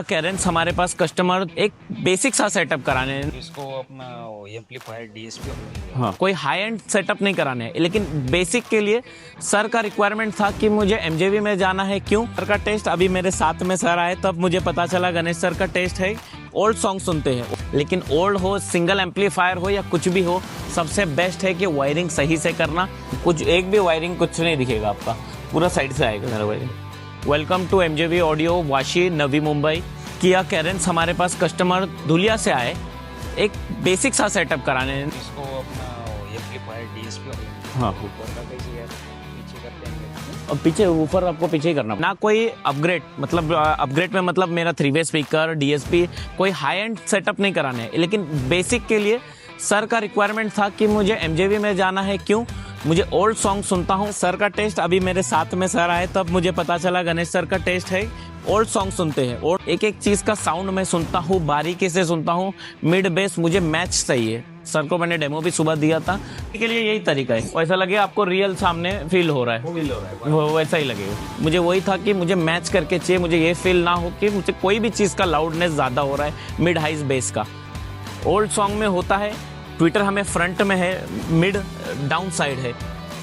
Carens हमारे पास customer एक basic सा सेटअप कराने, इसको अपना एम्पलीफायर डीएसपी, हाँ कोई हाई एंड सेटअप नहीं कराने हैं, लेकिन बेसिक के लिए सर का रिक्वायरमेंट था कि मुझे एमजेवी में जाना है। क्यों? सर का टेस्ट अभी मेरे साथ में सर आए तब मुझे पता चला गणेश सर का टेस्ट है ओल्ड सॉन्ग सुनते हैं, लेकिन ओल्ड हो, सिंगल एम्पलीफायर हो या कुछ भी हो, सबसे बेस्ट है कि वायरिंग सही से करना। कुछ एक भी वायरिंग कुछ नहीं दिखेगा आपका, पूरा साइड से आएगा मेरा wiring. Welcome to MJV audio, Vashi, Navi Mumbai. Kia Carens हमारे पास कस्टमर धुलिया से आए एक बेसिक सा सेटअप कराने। इसको अपना एम्पलीफायर डीएसपी, हाँ ऊपर का कैसे है पीछे करते हैं, और पीछे ऊपर आपको पीछे ही करना ना। कोई अपग्रेड, मतलब अपग्रेड में मतलब मेरा 3-वे स्पीकर, डीएसपी, कोई हाई एंड सेटअप नहीं कराने हैं, लेकिन बेसिक के लिए सर का रिक्वायरमेंट था कि मुझे एमजेवी में जाना है। क्यों? मुझे ओल्ड सॉन्ग सुनता हूँ। सर का टेस्ट अभी मेरे साथ में सर आए तब मुझे पता चला गणेश सर का टेस्ट है ओल्ड सॉन्ग सुनते हैं, और एक एक चीज़ का साउंड मैं सुनता हूँ, बारीकी से सुनता हूँ, मिड बेस मुझे मैच चाहिए। सर को मैंने डेमो भी सुबह दिया था, इसके लिए यही तरीका है। वैसा लगे आपको रियल सामने फील हो रहा है, वो वैसा ही लगेगा। मुझे वही था कि मुझे मैच करके चाहिए, मुझे ये फील ना हो कि मुझे कोई भी चीज़ का लाउडनेस ज़्यादा हो रहा है, मिड हाइज बेस का। ओल्ड सॉन्ग में होता है, ट्विटर हमें फ्रंट में है, मिड डाउन साइड है,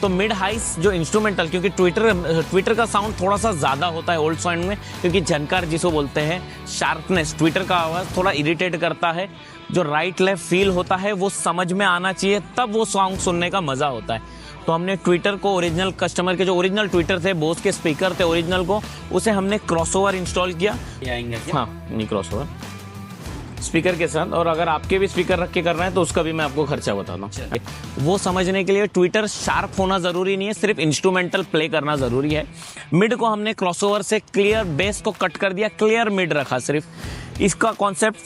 तो मिड हाइस जो इंस्ट्रूमेंटल, क्योंकि ट्विटर का साउंड थोड़ा सा ज़्यादा होता है ओल्ड सॉन्ग में, क्योंकि झनकार जिसको बोलते हैं, शार्पनेस, ट्विटर का आवाज़ थोड़ा इरिटेट करता है। जो राइट लेफ्ट फील होता है वो समझ में आना चाहिए, तब वो सॉन्ग सुनने का मज़ा होता है। तो हमने ट्विटर को, ओरिजिनल कस्टमर के जो ओरिजिनल ट्विटर थे, बोस के स्पीकर थे ओरिजिनल को, उसे हमने क्रॉसओवर इंस्टॉल किया। आएंगे हाँ, नहीं क्रॉसओवर स्पीकर के साथ, और अगर आपके भी स्पीकर रख के करना है तो उसका भी मैं आपको खर्चा बताता हूँ। वो समझने के लिए ट्विटर शार्प होना ज़रूरी नहीं है, सिर्फ इंस्ट्रूमेंटल प्ले करना ज़रूरी है। मिड को हमने क्रॉसओवर से क्लियर बेस को कट कर दिया, क्लियर मिड रखा सिर्फ। इसका कॉन्सेप्ट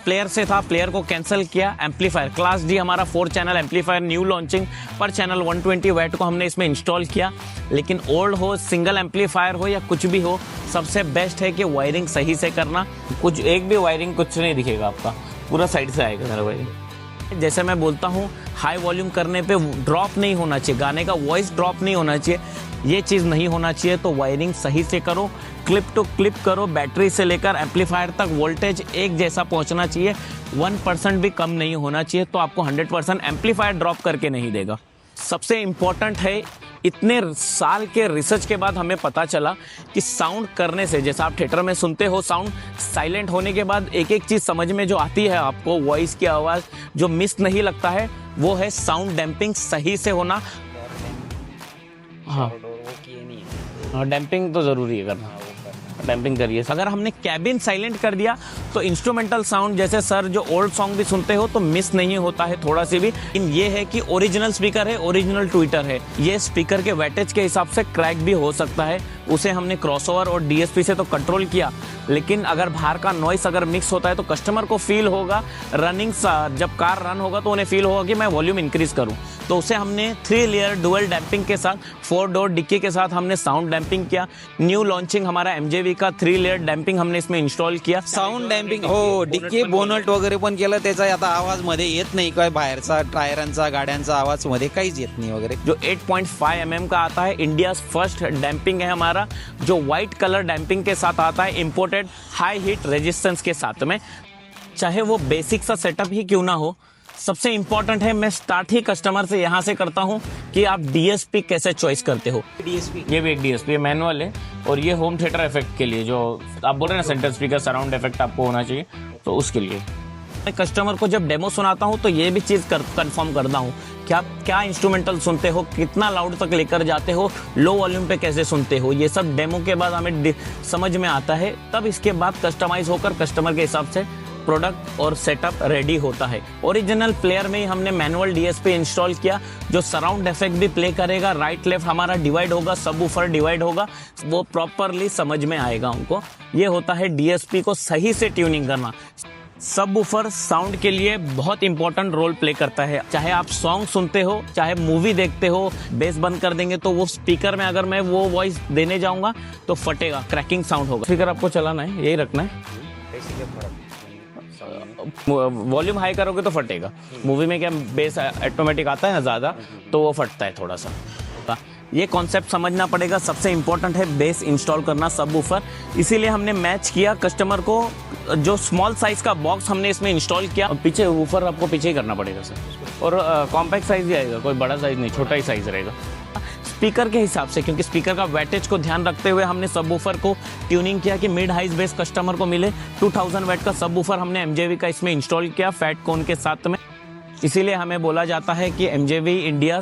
प्लेयर से था, प्लेयर को कैंसिल किया। एम्पलीफायर क्लास डी हमारा 4 चैनल एम्पलीफायर, न्यू लॉन्चिंग, पर चैनल 120 वैट को हमने इसमें इंस्टॉल किया। लेकिन ओल्ड हो, सिंगल एम्पलीफायर हो या कुछ भी हो, सबसे बेस्ट है कि वायरिंग सही से करना। कुछ एक भी वायरिंग कुछ नहीं दिखेगा आपका, पूरा साइड से आएगा मेरा वायरिंग। जैसे मैं बोलता हूँ, हाई वॉल्यूम करने पे ड्रॉप नहीं होना चाहिए, गाने का वॉइस ड्रॉप नहीं होना चाहिए, ये चीज़ नहीं होना चाहिए। तो वायरिंग सही से करो, क्लिप टू क्लिप करो, बैटरी से लेकर एम्पलीफायर तक वोल्टेज एक जैसा पहुंचना चाहिए, 1% भी कम नहीं होना चाहिए, तो आपको 100% एम्पलीफायर ड्रॉप करके नहीं देगा। सबसे इम्पॉर्टेंट है, इतने साल के रिसर्च के बाद हमें पता चला कि साउंड करने से, जैसा आप थिएटर में सुनते हो, साउंड साइलेंट होने के बाद एक एक चीज़ समझ में जो आती है आपको, वॉइस की आवाज़ जो मिस नहीं लगता है, वो है साउंड डैम्पिंग सही से होना। हाँ हाँ, डैम्पिंग तो ज़रूरी है करना, डैम्पिंग करिए। अगर हमने कैबिन साइलेंट कर दिया तो इंस्ट्रूमेंटल साउंड, जैसे सर जो ओल्ड सॉन्ग भी सुनते हो, तो मिस नहीं होता है थोड़ा सी भी। लेकिन ये है कि ओरिजिनल स्पीकर है, ओरिजिनल ट्विटर है, ये स्पीकर के वेटेज के हिसाब से क्रैक भी हो सकता है। उसे हमने क्रॉसओवर और डीएसपी से तो कंट्रोल किया, लेकिन अगर बाहर का नॉइस अगर मिक्स होता है तो कस्टमर को फील होगा, रनिंग जब कार रन होगा तो उन्हें फील होगा कि मैं वॉल्यूम इंक्रीज करूं। तो उसे हमने 3 लेयर डुअल डैम्पिंग के साथ, 4 डोर डिक्की के साथ हमने साउंड डैम्पिंग किया। न्यू लॉन्चिंग हमारा एमजेवी का 3 लेयर डैम्पिंग हमने इसमें इंस्टॉल किया। साऊंड डॅम्पिंग हो, डिक्की बोनट वगैरे पण केलं, त्याचा आता आवाज मध्ये येत नाही, काय बाहेरचा टायरांचा गाड्यांचा आवाज मध्ये काहीच येत नाही वगैरे। जो 8.5 mm का आता है, इंडिया फर्स्ट डैम्पिंग है हमारा, जो व्हाइट कलर डैम्पिंग के साथ आता है, इंपोर्टेड, हाई हीट रेजिस्टेंस के साथ में। चाहे वो बेसिक सा सेटअप ही क्यों ना हो, सबसे इंपॉर्टेंट है, मैं स्टार्ट ही कस्टमर से यहाँ से करता हूँ कि आप डीएसपी कैसे चॉइस करते हो। डीएसपी, ये भी एक डीएसपी है, मैनुअल है, और ये होम थिएटर इफेक्ट के लिए, जो आप बोल रहे हैं ना सेंटर स्पीकर सराउंड इफेक्ट आपको होना चाहिए, तो उसके लिए मैं कस्टमर को जब डेमो सुनाता हूँ तो ये भी चीज़ कंफर्म करता हूँ कि आप क्या इंस्ट्रूमेंटल सुनते हो, कितना लाउड तक लेकर जाते हो, लो वॉल्यूम पे कैसे सुनते हो, ये सब डेमो के बाद हमें समझ में आता है। तब इसके बाद कस्टमाइज होकर कस्टमर के हिसाब से प्रोडक्ट और सेटअप रेडी होता है। ओरिजिनल प्लेयर में ही हमने मैनुअल डीएसपी इंस्टॉल किया, जो सराउंड इफेक्ट भी प्ले करेगा, राइट लेफ्ट हमारा डिवाइड होगा, सब वूफर डिवाइड होगा, वो प्रॉपरली समझ में आएगा उनको। ये होता है डीएसपी को सही से ट्यूनिंग करना। सब वूफर साउंड के लिए बहुत इंपॉर्टेंट रोल प्ले करता है। चाहे आप सॉन्ग सुनते हो, चाहे मूवी देखते हो, बेस बंद कर देंगे तो वो स्पीकर में अगर मैं वो वॉइस देने जाऊंगा तो फटेगा, क्रैकिंग साउंड होगा। स्पीकर आपको चलाना है, यही रखना है, वॉल्यूम हाई करोगे तो फटेगा। मूवी में क्या बेस ऑटोमेटिक आता है ना ज़्यादा, तो वो फटता है थोड़ा सा। ये कॉन्सेप्ट समझना पड़ेगा। सबसे इम्पोर्टेंट है बेस इंस्टॉल करना सबवूफर। इसीलिए हमने मैच किया कस्टमर को, जो स्मॉल साइज का बॉक्स हमने इसमें इंस्टॉल किया। पीछे वूफर आपको पीछे ही करना पड़ेगा सर, और कॉम्पैक्ट साइज ही आएगा, कोई बड़ा साइज नहीं, छोटा ही साइज रहेगा स्पीकर के हिसाब से, क्योंकि स्पीकर का वेटेज को ध्यान रखते हुए हमने सबवूफर को ट्यूनिंग किया कि मिड हाइज बेस कस्टमर को मिले। 2000 वाट का सबवूफर हमने MJV का इसमें इंस्टॉल किया फैट कोन के साथ में। इसीलिए हमें बोला जाता है कि MJV इंडिया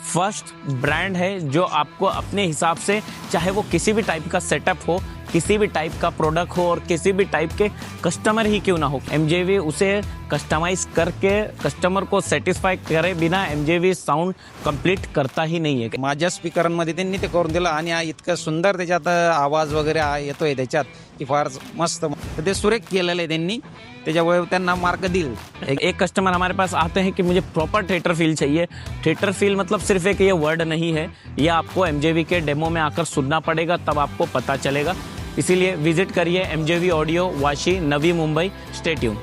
फर्स्ट ब्रांड है जो आपको अपने हिसाब से, चाहे वो किसी भी टाइप का सेटअप हो, किसी भी टाइप का प्रोडक्ट हो और किसी भी टाइप के कस्टमर ही क्यों ना हो, MJV उसे कस्टमाइज करके कस्टमर को सेटिस्फाई करे बिना MJV साऊंड कंप्लीट करता ही नाही आहे। माझ्या स्पीकरांमध्ये त्यांनी ते करून दिलं आणि इतकं सुंदर त्याच्यात आवाज वगैरे येतोय त्याच्यात की फार मस्त, तर ते सुरेख केलेलं आहे त्यांनी, त्याच्यामुळे त्यांना मार्क दिल। एक कस्टमर हमारे पास आते हैं कि मुझे प्रॉपर थिएटर फील चाहिए। थिएटर फील मतलब सिर्फ एक ये वर्ड नहीं है, ये आपको MJV के डेमो में आकर सुनना पड़ेगा, तब आपको पता चलेगा। इसीलिए विजिट करिए MJV audio, Vashi, Navi Mumbai. Stay tune.